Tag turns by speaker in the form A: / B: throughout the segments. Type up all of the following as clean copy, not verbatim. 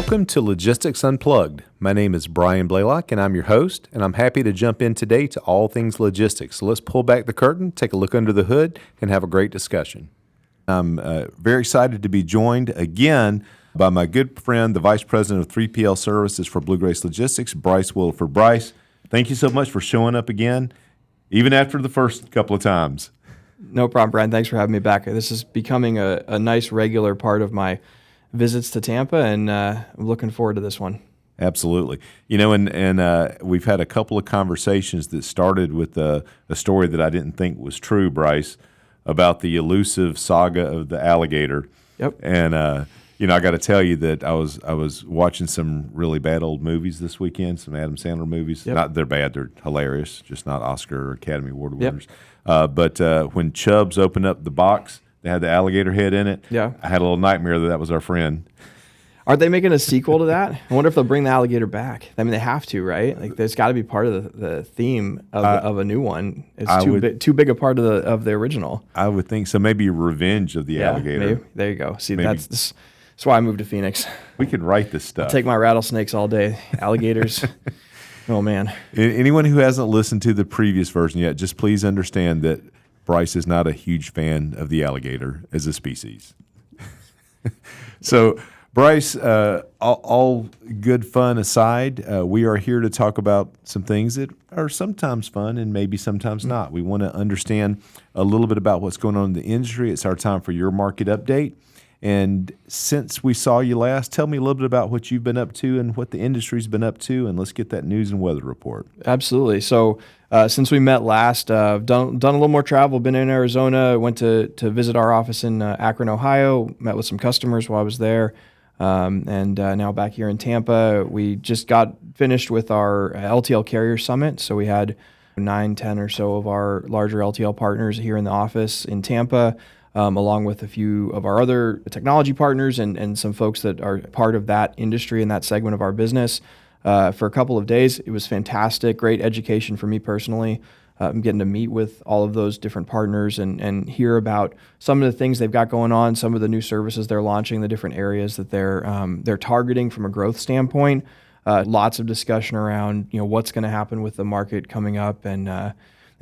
A: Welcome to Logistics Unplugged. My name is Brian Blaylock, and I'm your host, and I'm happy to jump in today to all things logistics. So let's pull back the curtain, take a look under the hood, and have a great discussion. I'm very excited to be joined again by my good friend, the Vice President of 3PL Services for Blue Grace Logistics, Bryce Williford. Bryce, thank you so much for showing up again, even after the first couple of times.
B: No problem, Brian. Thanks for having me back. This is becoming a nice regular part of my visits to Tampa, and I'm looking forward to this one.
A: Absolutely. You know, and we've had a couple of conversations that started with a story that I didn't think was true, Bryce, about the elusive saga of the alligator.
B: Yep.
A: And, you know, I got to tell you that I was watching some really bad old movies this weekend, some Adam Sandler movies.
B: Yep.
A: Not they're bad, they're hilarious, just not Oscar or Academy Award winners. Yep. But when Chubbs opened up the box, they had the alligator head in it.
B: Yeah.
A: I had a little nightmare that was our friend.
B: Are they making a sequel to that? I wonder if they'll bring the alligator back. I mean, they have to, right? Like, there's got to be part of the theme of a new one. It's too big a part of the original.
A: I would think so. Maybe Revenge of the Alligator.
B: Maybe. There you go. See, that's why I moved to Phoenix.
A: We could write this stuff.
B: I'll take my rattlesnakes all day. Alligators. Oh, man.
A: Anyone who hasn't listened to the previous version yet, just please understand that Bryce is not a huge fan of the alligator as a species. So, Bryce, all good fun aside, we are here to talk about some things that are sometimes fun and maybe sometimes not. We want to understand a little bit about what's going on in the industry. It's our time for your market update. And since we saw you last, tell me a little bit about what you've been up to and what the industry's been up to, and let's get that news and weather report.
B: Absolutely. So since we met last, done a little more travel, been in Arizona, went to visit our office in Akron, Ohio, met with some customers while I was there, and now back here in Tampa. We just got finished with our LTL Carrier Summit, so we had 9, 10 or so of our larger LTL partners here in the office in Tampa, along with a few of our other technology partners and some folks that are part of that industry and that segment of our business. For a couple of days, it was fantastic, great education for me personally. I'm getting to meet with all of those different partners and hear about some of the things they've got going on, some of the new services they're launching, the different areas that they're targeting from a growth standpoint. Lots of discussion around what's going to happen with the market coming up and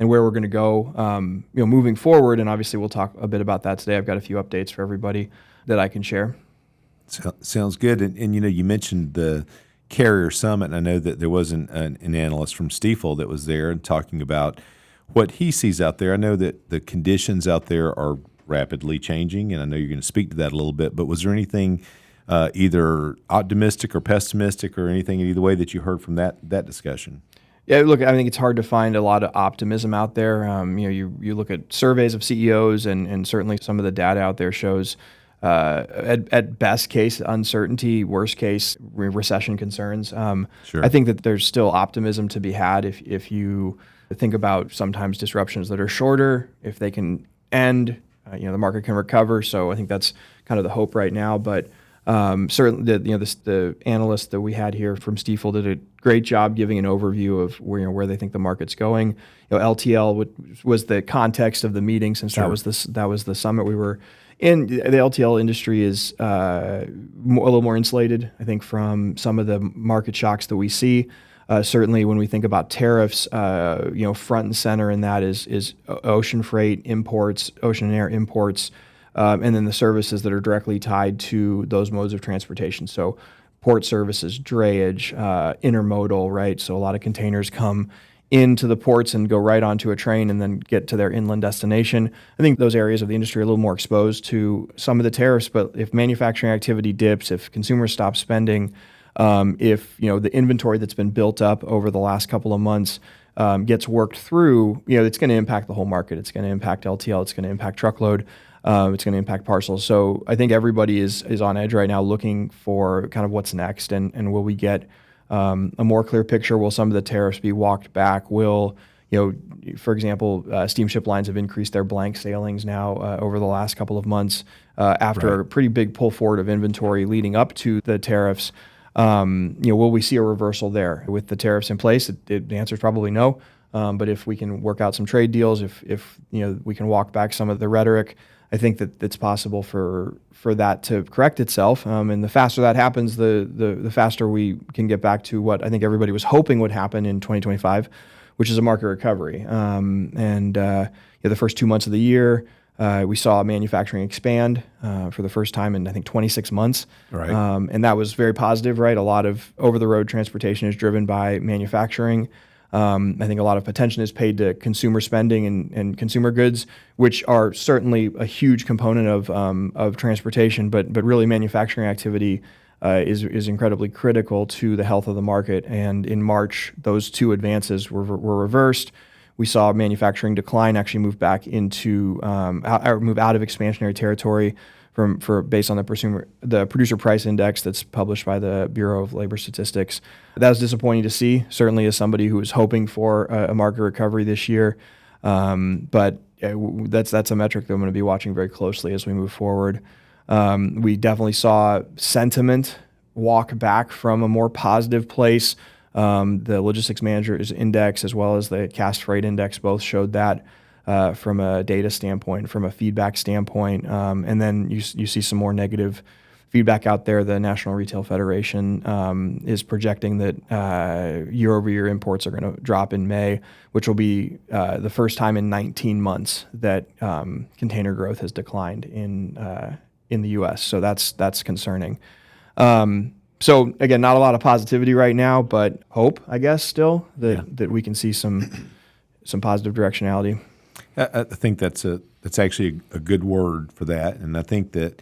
B: where we're going to go moving forward. And obviously, we'll talk a bit about that today. I've got a few updates for everybody that I can share.
A: Sounds good. And you mentioned the Carrier Summit, and I know that there was an analyst from Stifel that was there and talking about what he sees out there. I know that the conditions out there are rapidly changing, and I know you're going to speak to that a little bit, but was there anything either optimistic or pessimistic or anything in either way that you heard from that discussion?
B: Yeah, look, I think it's hard to find a lot of optimism out there. You look at surveys of CEOs, and certainly some of the data out there shows at best case uncertainty, worst case recession concerns.
A: Sure.
B: I think that there's still optimism to be had if you think about sometimes disruptions that are shorter, if they can end, the market can recover. So I think that's kind of the hope right now. But certainly, the analyst that we had here from Stifel did a great job giving an overview of where they think the market's going. LTL was the context of the meeting, since
A: Sure.
B: that was the summit we were in. The LTL industry is a little more insulated, I think, from some of the market shocks that we see. Certainly, when we think about tariffs, front and center in that is ocean freight imports, ocean and air imports. And then the services that are directly tied to those modes of transportation. So port services, drayage, intermodal, right? So a lot of containers come into the ports and go right onto a train and then get to their inland destination. I think those areas of the industry are a little more exposed to some of the tariffs, but if manufacturing activity dips, if consumers stop spending, if the inventory that's been built up over the last couple of months gets worked through, it's going to impact the whole market. It's going to impact LTL. It's going to impact truckload. It's going to impact parcels. So I think everybody is on edge right now looking for kind of what's next, and will we get a more clear picture? Will some of the tariffs be walked back? Will, for example, steamship lines have increased their blank sailings now over the last couple of months after
A: Right.
B: a pretty big pull forward of inventory leading up to the tariffs. Will we see a reversal there with the tariffs in place? The answer is probably no. But if we can work out some trade deals, if we can walk back some of the rhetoric, I think that it's possible for that to correct itself. And the faster that happens, the faster we can get back to what I think everybody was hoping would happen in 2025, which is a market recovery. The first 2 months of the year, we saw manufacturing expand for the first time in, I think, 26 months.
A: Right.
B: And that was very positive, right? A lot of over-the-road transportation is driven by manufacturing. I think a lot of attention is paid to consumer spending and consumer goods, which are certainly a huge component of transportation, but really manufacturing activity is incredibly critical to the health of the market. And in March, those two advances were reversed. We saw manufacturing decline actually move back into move out of expansionary territory based on the producer price index that's published by the Bureau of Labor Statistics. That was disappointing to see, certainly as somebody who was hoping for a market recovery this year. But that's a metric that I'm going to be watching very closely as we move forward. We definitely saw sentiment walk back from a more positive place. The Logistics Managers Index as well as the Cass Freight Index both showed that from a data standpoint, from a feedback standpoint. And then you see some more negative feedback out there. The National Retail Federation is projecting that year-over-year imports are going to drop in May, which will be the first time in 19 months that container growth has declined in the U.S. So that's concerning. So again, not a lot of positivity right now, but hope, I guess, still that we can see some positive directionality.
A: I think that's actually a good word for that, and I think that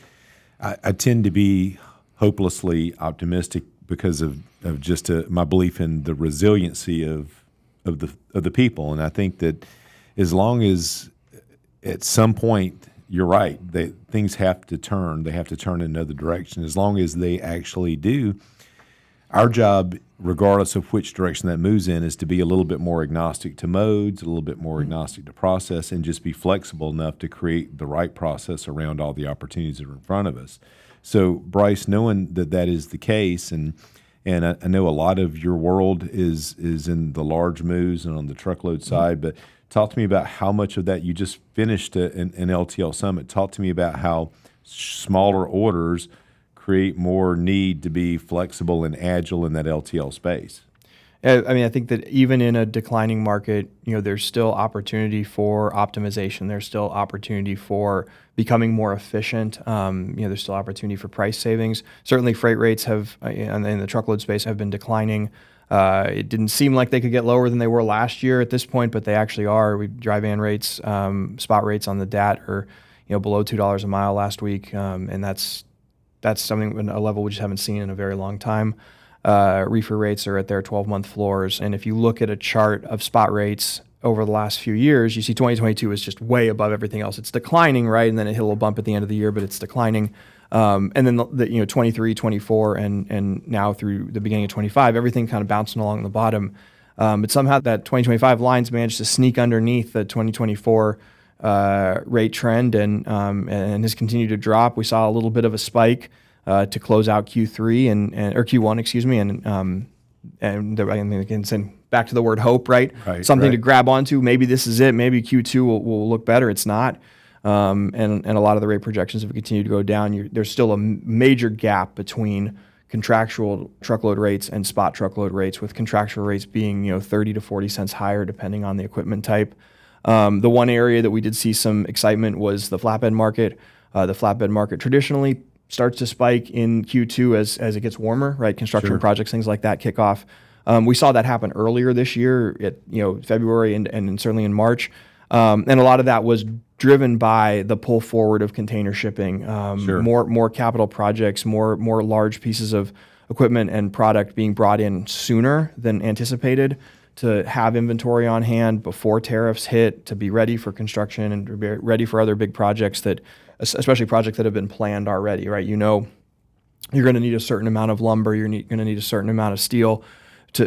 A: I tend to be hopelessly optimistic because of just my belief in the resiliency of the people, and I think that as long as at some point you're right, things have to turn. They have to turn in another direction. As long as they actually do, our job, regardless of which direction that moves in, is to be a little bit more agnostic to modes, a little bit more agnostic to process, and just be flexible enough to create the right process around all the opportunities that are in front of us. So, Bryce, knowing that is the case, and I know a lot of your world is in the large moves and on the truckload side, but talk to me about how much of that you just finished an LTL Summit. Talk to me about how smaller orders create more need to be flexible and agile in that LTL space.
B: I mean, I think that even in a declining market, there's still opportunity for optimization. There's still opportunity for becoming more efficient. There's still opportunity for price savings. Certainly, freight rates have, in the truckload space, have been declining. It didn't seem like they could get lower than they were last year at this point, but they actually are. Dry van rates, spot rates on the DAT are, below $2 a mile last week, and that's something, a level we just haven't seen in a very long time. Reefer rates are at their 12-month floors, and if you look at a chart of spot rates over the last few years, you see 2022 is just way above everything else. It's declining, right, and then it hit a little bump at the end of the year, but it's declining. And then the 23, 24, and now through the beginning of 25, everything kind of bouncing along the bottom. But somehow that 2025 line's managed to sneak underneath the 2024 rate trend and has continued to drop. We saw a little bit of a spike to close out Q3 or Q1, excuse me, and again, send back to the word hope, right? Something to grab onto. Maybe this is it. Maybe Q2 will look better. It's not. And a lot of the rate projections have continued to go down. There's still a major gap between contractual truckload rates and spot truckload rates, with contractual rates being 30 to 40 cents higher depending on the equipment type. The one area that we did see some excitement was the flatbed market. The flatbed market traditionally starts to spike in Q2 as it gets warmer, right? Construction projects, things like that kick off. We saw that happen earlier this year at February and certainly in March. And a lot of that was driven by the pull forward of container shipping, more capital projects, more large pieces of equipment and product being brought in sooner than anticipated to have inventory on hand before tariffs hit, to be ready for construction and to be ready for other big projects especially projects that have been planned already, right? You're going to need a certain amount of lumber, you're going to need a certain amount of steel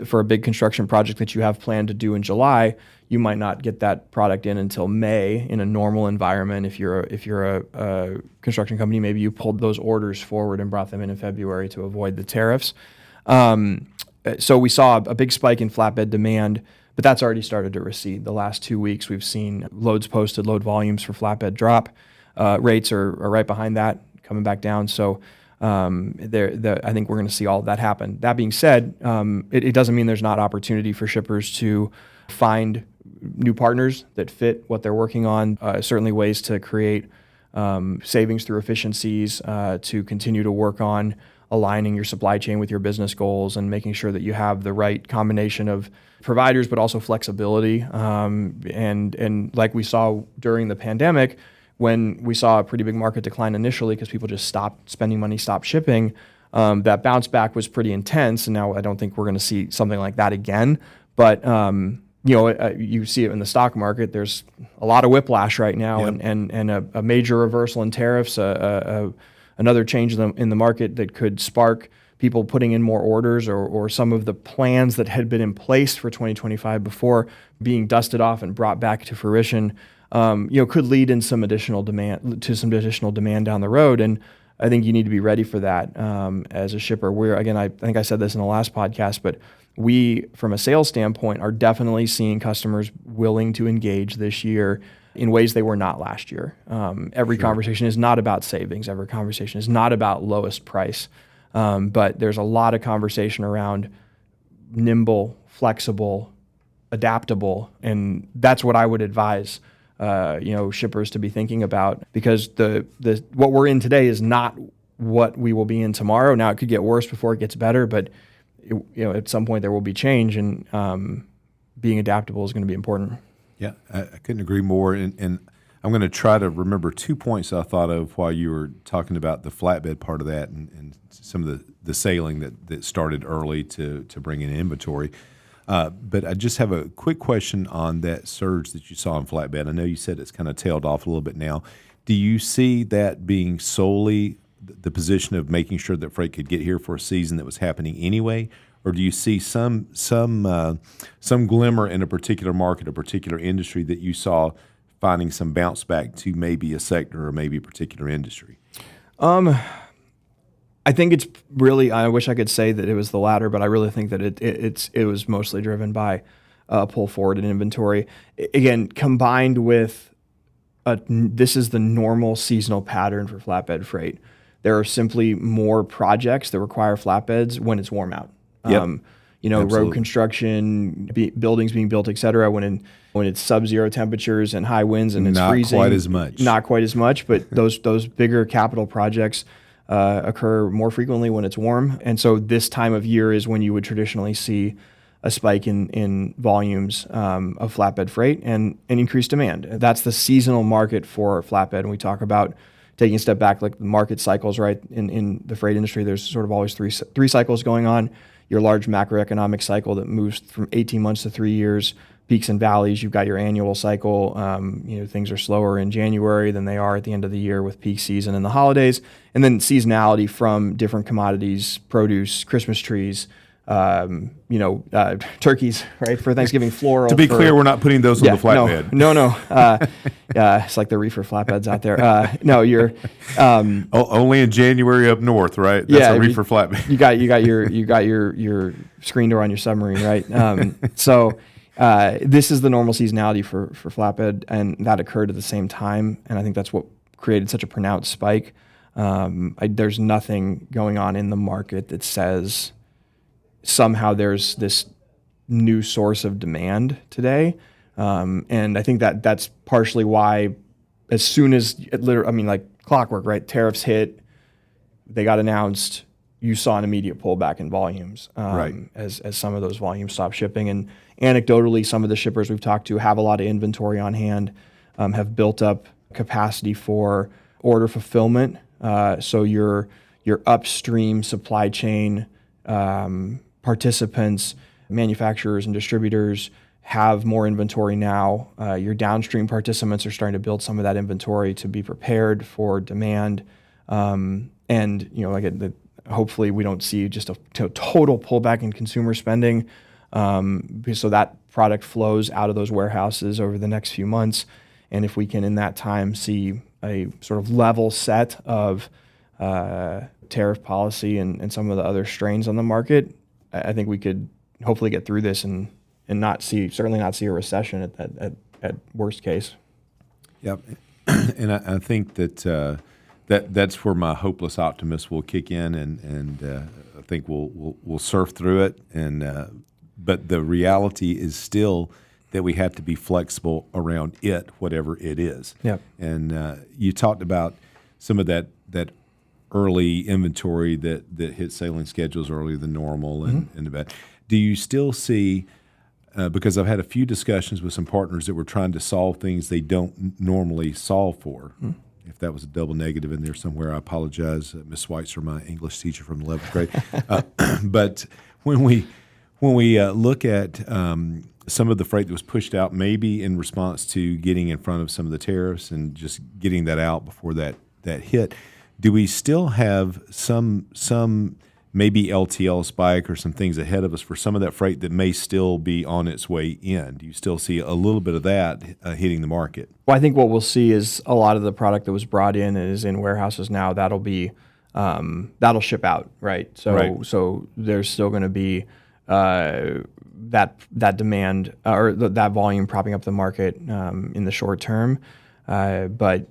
B: for a big construction project that you have planned to do in July. You might not get that product in until May in a normal environment. If you're a construction company, maybe you pulled those orders forward and brought them in February to avoid the tariffs. So we saw a big spike in flatbed demand but that's already started to recede. The last 2 weeks, we've seen loads posted, load volumes for flatbed drop. Rates are right behind that, coming back down. So I think we're going to see all of that happen. That being said, it doesn't mean there's not opportunity for shippers to find new partners that fit what they're working on. Certainly ways to create savings through efficiencies, to continue to work on aligning your supply chain with your business goals and making sure that you have the right combination of providers, but also flexibility. And like we saw during the pandemic, when we saw a pretty big market decline initially because people just stopped spending money, stopped shipping, that bounce back was pretty intense. And now I don't think we're going to see something like that again. But you see it in the stock market. There's a lot of whiplash right now,
A: Yep.
B: and a major reversal in tariffs, another change in the market that could spark people putting in more orders, or some of the plans that had been in place for 2025 before being dusted off and brought back to fruition. Could lead in some additional demand down the road. And I think you need to be ready for that as a shipper. I think I said this in the last podcast, but we, from a sales standpoint, are definitely seeing customers willing to engage this year in ways they were not last year. Every conversation is not about savings. Every conversation is not about lowest price. But there's a lot of conversation around nimble, flexible, adaptable, and that's what I would advise shippers to be thinking about, because the what we're in today is not what we will be in tomorrow. Now, it could get worse before it gets better, but at some point there will be change, and being adaptable is going to be important.
A: Yeah, I couldn't agree more. And I'm going to try to remember 2 points I thought of while you were talking about the flatbed part of that, and some of the sailing that started early to bring in inventory. But I just have a quick question on that surge that you saw in flatbed. I know you said it's kind of tailed off a little bit now. Do you see that being solely the position of making sure that freight could get here for a season that was happening anyway, or do you see some glimmer in a particular market, a particular industry that you saw finding some bounce back to maybe a sector or maybe a particular industry?
B: I think it's really, I wish I could say that it was the latter, but I really think that it was mostly driven by pull forward in inventory. Again, combined with this is the normal seasonal pattern for flatbed freight. There are simply more projects that require flatbeds when it's warm out.
A: Yep.
B: Road construction, buildings being built, et cetera, when it's sub-zero temperatures and high winds and it's freezing. Not quite as much, but those bigger capital projects occur more frequently when it's warm. And so this time of year is when you would traditionally see a spike in volumes of flatbed freight and increased demand. That's the seasonal market for flatbed. And we talk about taking a step back, like the market cycles, right? In the freight industry, there's sort of always three cycles going on. Your large macroeconomic cycle that moves from 18 months to 3 years, peaks and valleys. You've got your annual cycle. Things are slower in January than they are at the end of the year with peak season and the holidays. And then seasonality from different commodities, produce, Christmas trees, turkeys, right, for Thanksgiving, floral.
A: To be clear, we're not putting those on the flatbed.
B: No. It's like the reefer flatbeds out there. You're
A: only in January up north, right? That's a reefer flatbed.
B: You got your screen door on your submarine, right? This is the normal seasonality for flatbed, and that occurred at the same time, and I think that's what created such a pronounced spike. There's nothing going on in the market that says somehow there's this new source of demand today. And I think that's partially why, as soon as like clockwork, right? Tariffs hit, they got announced, you saw an immediate pullback in volumes,
A: right,
B: as some of those volumes stopped shipping. And anecdotally, some of the shippers we've talked to have a lot of inventory on hand, have built up capacity for order fulfillment. So your upstream supply chain participants, manufacturers and distributors have more inventory now. Your downstream participants are starting to build some of that inventory to be prepared for demand. Hopefully we don't see just a total pullback in consumer spending, so that product flows out of those warehouses over the next few months. And if we can, in that time, see a sort of level set of tariff policy and some of the other strains on the market, I think we could hopefully get through this and and certainly not see a recession at worst case.
A: Yep. And I think that that's where my hopeless optimist will kick in, and I think we'll surf through it. And but the reality is still that we have to be flexible around it, whatever it is.
B: Yep.
A: And you talked about some of that early inventory that hit sailing schedules earlier than normal, and that. Do you still see? Because I've had a few discussions with some partners that were trying to solve things they don't normally solve for. If that was a double negative in there somewhere, I apologize. Ms. Schweitzer, my English teacher from the 11th grade. But when we look at some of the freight that was pushed out, maybe in response to getting in front of some of the tariffs and just getting that out before that hit, do we still have some maybe LTL spike or some things ahead of us for some of that freight that may still be on its way in? Do you still see a little bit of that hitting the market?
B: Well, I think what we'll see is a lot of the product that was brought in and is in warehouses now, that'll ship out, right? So there's still going to be that demand or that volume propping up the market in the short term, but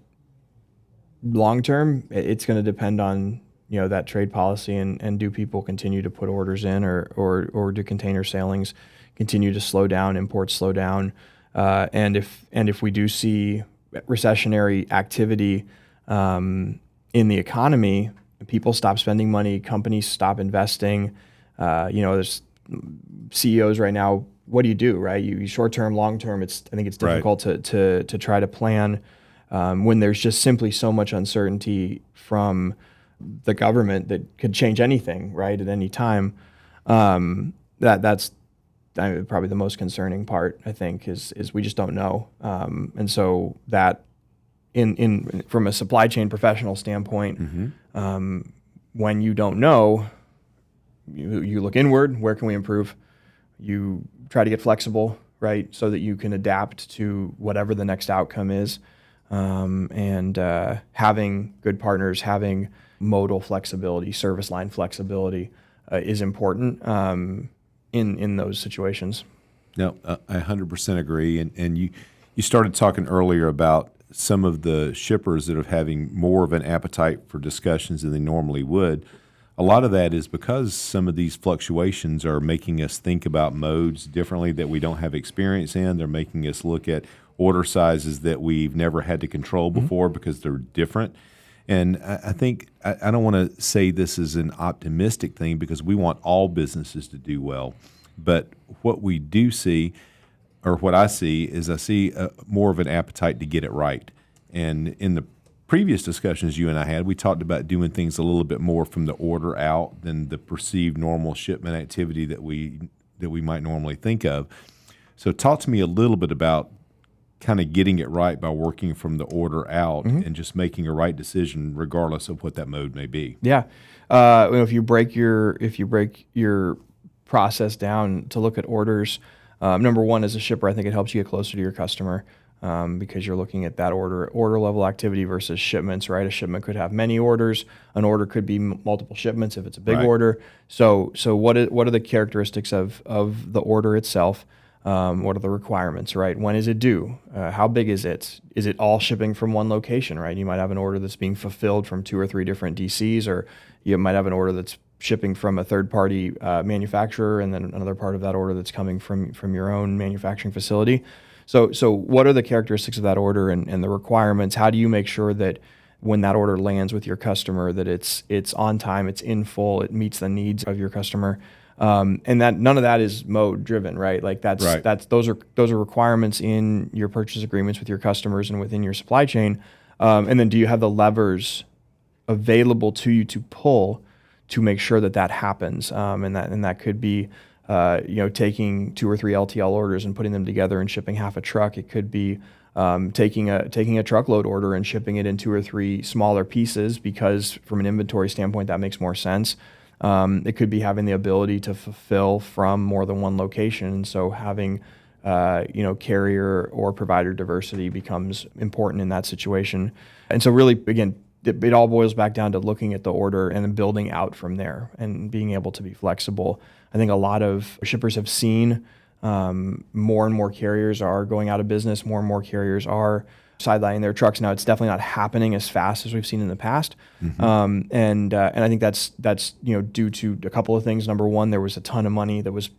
B: long term, it's going to depend on that trade policy and do people continue to put orders in or do container sailings continue to slow down, imports slow down, and if we do see recessionary activity in the economy, people stop spending money, companies stop investing. There's CEOs right now. What do you do, right? You short term, long term. I think it's difficult to try to plan when there's just simply so much uncertainty from the government that could change anything, right, at any time. That's probably the most concerning part, I think, is we just don't know. And so that in from a supply chain professional standpoint, when you don't know, you look inward. Where can we improve? You try to get flexible, right, so that you can adapt to whatever the next outcome is. And having good partners, having modal flexibility, service line flexibility is important in those situations.
A: No, I 100% agree. And you started talking earlier about some of the shippers that are having more of an appetite for discussions than they normally would. A lot of that is because some of these fluctuations are making us think about modes differently that we don't have experience in. They're making us look at order sizes that we've never had to control before because they're different. And I think I don't want to say this is an optimistic thing because we want all businesses to do well. But what we do see, or what I see, is I see more of an appetite to get it right. And in the previous discussions you and I had, we talked about doing things a little bit more from the order out than the perceived normal shipment activity that we might normally think of. So talk to me a little bit about kind of getting it right by working from the order out and just making a right decision regardless of what that mode may be.
B: Yeah. If you break your process down to look at orders, number one, as a shipper, I think it helps you get closer to your customer because you're looking at that order level activity versus shipments, right? A shipment could have many orders. An order could be multiple shipments if it's a big order. So what are the characteristics of the order itself? What are the requirements, right? When is it due? How big is it? Is it all shipping from one location, right? You might have an order that's being fulfilled from 2 or 3 different DCs, or you might have an order that's shipping from a third-party manufacturer, and then another part of that order that's coming from your own manufacturing facility. So what are the characteristics of that order and the requirements? How do you make sure that when that order lands with your customer, that it's on time, it's in full, it meets the needs of your customer? And that none of that is mode driven, right? Like those are requirements in your purchase agreements with your customers and within your supply chain. And then do you have the levers available to you to pull to make sure that happens? And that could be taking 2 or 3 LTL orders and putting them together and shipping half a truck. It could be taking a truckload order and shipping it in 2 or 3 smaller pieces because from an inventory standpoint that makes more sense. It could be having the ability to fulfill from more than one location. And so having, carrier or provider diversity becomes important in that situation. And so really, again, it all boils back down to looking at the order and then building out from there and being able to be flexible. I think a lot of shippers have seen More and more carriers are going out of business. More and more carriers are sidelining their trucks. Now, it's definitely not happening as fast as we've seen in the past. And I think that's due to a couple of things. Number one, there was a ton of money that was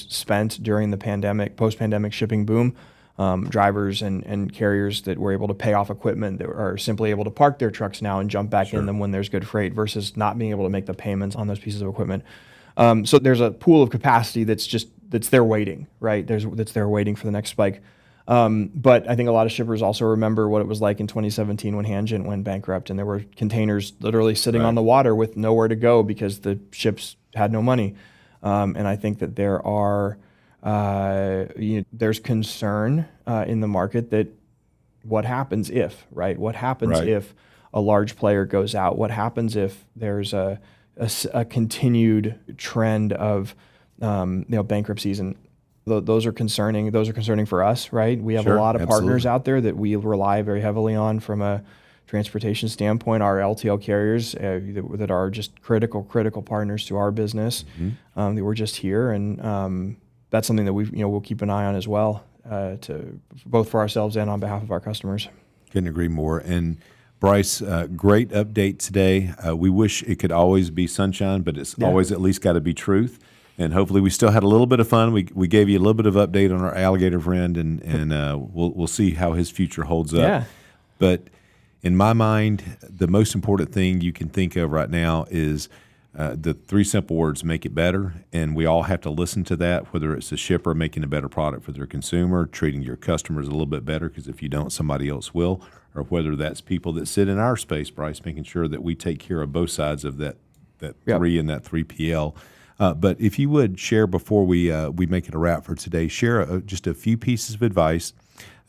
B: spent during the post-pandemic shipping boom. Drivers and carriers that were able to pay off equipment that are simply able to park their trucks now and jump back in them when there's good freight versus not being able to make the payments on those pieces of equipment. So there's a pool of capacity that's there waiting, right? That's there waiting for the next spike. But I think a lot of shippers also remember what it was like in 2017 when Hanjin went bankrupt and there were containers literally sitting on the water with nowhere to go because the ships had no money. And I think that there's concern in the market that what happens if, right? What happens if a large player goes out? What happens if there's a continued trend of bankruptcies? And those are concerning. Those are concerning for us, right? We have a lot of partners out there that we rely very heavily on from a transportation standpoint. Our LTL carriers that are just critical partners to our business. That we're just here, and that's something that we'll keep an eye on as well, to both for ourselves and on behalf of our customers.
A: Couldn't agree more. And Bryce, great update today. We wish it could always be sunshine, but it's always at least got to be truth. And hopefully we still had a little bit of fun. We gave you a little bit of update on our alligator friend, and we'll see how his future holds up.
B: Yeah.
A: But in my mind, the most important thing you can think of right now is the three simple words: make it better. And we all have to listen to that, whether it's the shipper making a better product for their consumer, treating your customers a little bit better, because if you don't, somebody else will, or whether that's people that sit in our space, Bryce, making sure that we take care of both sides of that three and that 3PL. But if you would share before we make it a wrap for today, share just a few pieces of advice,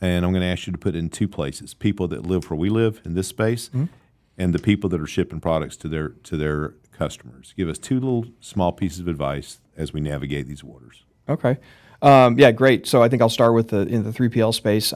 A: and I'm going to ask you to put it in two places: people that live where we live in this space, and the people that are shipping products to their customers. Give us two little small pieces of advice as we navigate these waters.
B: Okay, great. So I think I'll start with in the 3PL space.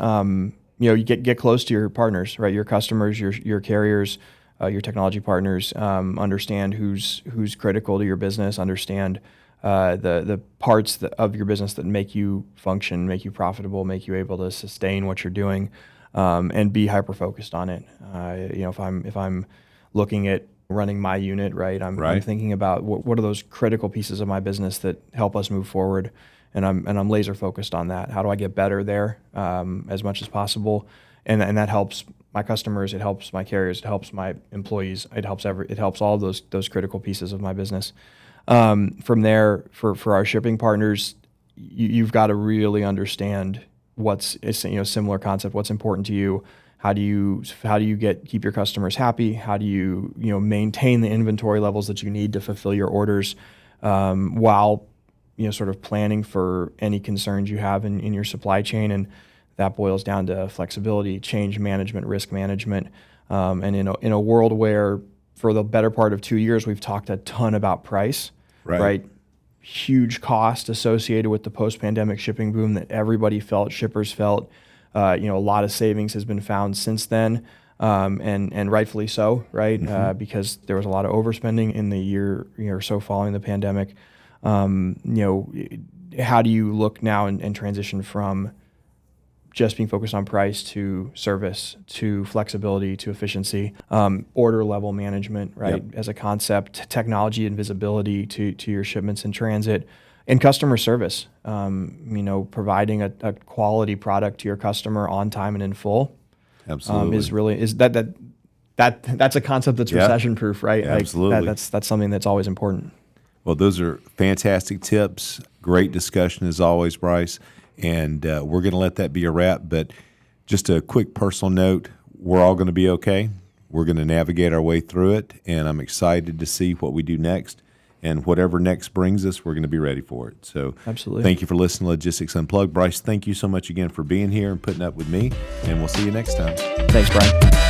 B: You get close to your partners, right? Your customers, your carriers. Your technology partners, understand who's critical to your business, understand the parts of your business that make you function, make you profitable, make you able to sustain what you're doing, and be hyper focused on it. If I'm looking at running my unit, right, I'm thinking about what are those critical pieces of my business that help us move forward, and I'm laser focused on that. How do I get better there as much as possible? And that helps my customers, it helps my carriers, it helps my employees, it helps all those critical pieces of my business. From there, for our shipping partners, you've got to really understand what's similar concept, what's important to you. How do you keep your customers happy? How do you maintain the inventory levels that you need to fulfill your orders, while sort of planning for any concerns you have in your supply chain? And that boils down to flexibility, change management, risk management, and in a world where for the better part of 2 years we've talked a ton about price, right? Huge cost associated with the post-pandemic shipping boom that everybody felt, shippers felt. A lot of savings has been found since then, and rightfully so, right? Because there was a lot of overspending in the year or so following the pandemic. How do you look now and transition from just being focused on price to service, to flexibility, to efficiency, order level management, right? As a concept, technology and visibility to your shipments in transit, and customer service. Providing a quality product to your customer on time and in full.
A: Absolutely.
B: That's a concept that's recession proof, right?
A: Yeah, absolutely.
B: That's something that's always important.
A: Well, those are fantastic tips. Great discussion as always, Bryce. And we're going to let that be a wrap. But just a quick personal note, we're all going to be okay. We're going to navigate our way through it. And I'm excited to see what we do next. And whatever next brings us, we're going to be ready for it. So
B: absolutely.
A: Thank you for listening to Logistics Unplugged. Bryce, thank you so much again for being here and putting up with me. And we'll see you next time.
B: Thanks, Brian.